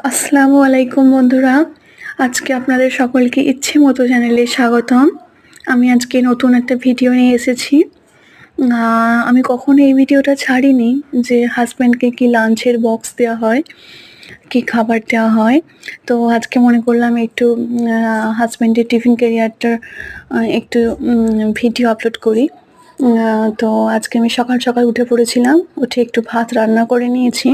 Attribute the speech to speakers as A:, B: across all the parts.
A: আসসালামু আলাইকুম বন্ধুরা। আজকে আপনাদের সকলকে ইচ্ছে মতো চ্যানেলে স্বাগতম। আমি আজকে নতুন একটা ভিডিও নিয়ে এসেছি। আমি কখনো এই ভিডিওটা ছাড়িনি যে হাসব্যান্ডকে কি লাঞ্চের বক্স দেওয়া হয়, কি খাবার দেওয়া হয়। তো আজকে মনে করলাম একটু হাসব্যান্ডের টিফিন ক্যারিয়ারটার একটু ভিডিও আপলোড করি। তো আজকে আমি সকাল সকাল উঠে পড়েছিলাম, উঠে একটু ভাত রান্না করে নিয়েছি।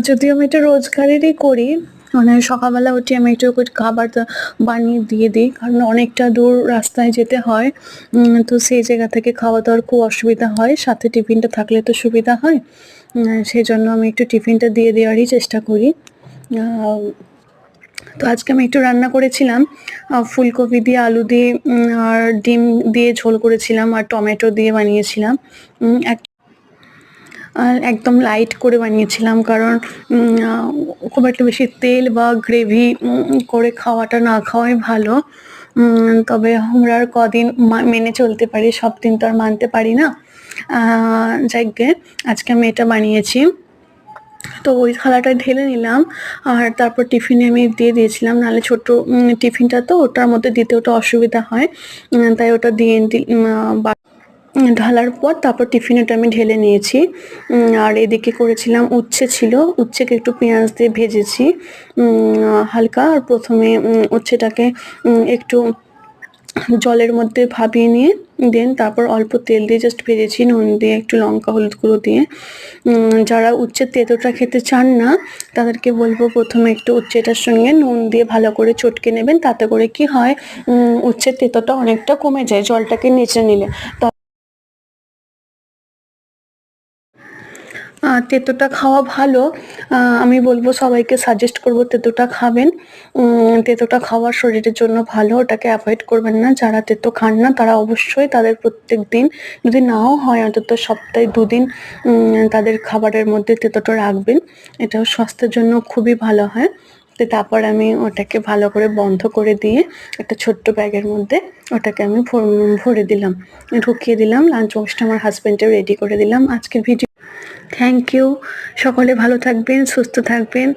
A: যদিও আমি এটা রোজগারেরই করি, মানে সকালবেলা উঠে আমি একটু করে খাবার বানিয়ে দিয়ে দিই, কারণ অনেকটা দূর রাস্তায় যেতে হয়। তো সেই জায়গা থেকে খাওয়া দাওয়ার খুব অসুবিধা হয়, সাথে টিফিনটা থাকলে তো সুবিধা হয়। সেই জন্য আমি একটু টিফিনটা দিয়ে দেওয়ারই চেষ্টা করি। তো আজকে আমি একটু রান্না করেছিলাম, ফুলকপি দিয়ে আলু দিয়ে আর ডিম দিয়ে ঝোল করেছিলাম, আর টমেটো দিয়ে বানিয়েছিলাম। আর একদম লাইট করে বানিয়েছিলাম, কারণ খুব একটা বেশি তেল বা গ্রেভি করে খাওয়াটা না খাওয়াই ভালো। তবে আমরা আর কদিন মেনে চলতে পারি, সব দিন তো আর মানতে পারি না। যাকগে, আজকে আমি এটা বানিয়েছি। তো ওই থালাটা ঢেলে নিলাম, আর তারপর টিফিনে আমি দিয়ে দিয়েছিলাম, নাহলে ছোট টিফিনটা তো ওটার মধ্যে দিতে ওটা অসুবিধা হয়। তাই ওটা দিয়ে ঢালার পর তারপর টিফিনেটা আমি ঢেলে নিয়েছি। আর এদিকে করেছিলাম উচ্ছে ছিল, উচ্ছেকে একটু পেঁয়াজ দিয়ে ভেজেছি হালকা। আর প্রথমে উচ্ছেটাকে একটু জলের মধ্যে ভাপিয়ে নিয়ে দেন তারপর অল্প তেল দিয়ে জাস্ট ভেজেছি, নুন দিয়ে, একটু লঙ্কা হলুদ গুঁড়ো দিয়ে। যারা উচ্ছের তেঁতোটা খেতে চান না তাদেরকে বলবো প্রথমে একটু উচ্ছেটার সঙ্গে নুন দিয়ে ভালো করে চটকে নেবেন, তাতে করে কি হয় উচ্ছের তেঁতোটা অনেকটা কমে যায় জলটাকে নেচে নিলে। তেঁতোটা খাওয়া ভালো। আমি বলবো সবাইকে সাজেস্ট করবো তেঁতোটা খাবেন। তেঁতোটা খাওয়া শরীরের জন্য ভালো, ওটাকে অ্যাভয়েড করবেন না। যারা তেঁতো খান না তারা অবশ্যই তাদের প্রত্যেক দিন, যদি নাও হয় অন্তত সপ্তাহে 2 দিন তাদের খাবারের মধ্যে তেঁতোটা রাখবেন। এটাও স্বাস্থ্যের জন্য খুবই ভালো হয়। তো তারপর আমি ওটাকে ভালো করে বন্ধ করে দিয়ে একটা ছোট্ট ব্যাগের মধ্যে ওটাকে আমি ভরে দিলাম, ঢুকিয়ে দিলাম। লাঞ্চ বক্সটা আমার হাজব্যান্ডের রেডি করে দিলাম। আজকের ভিডিও, থ্যাংক ইউ। সকলে ভালো থাকবেন, সুস্থ থাকবেন।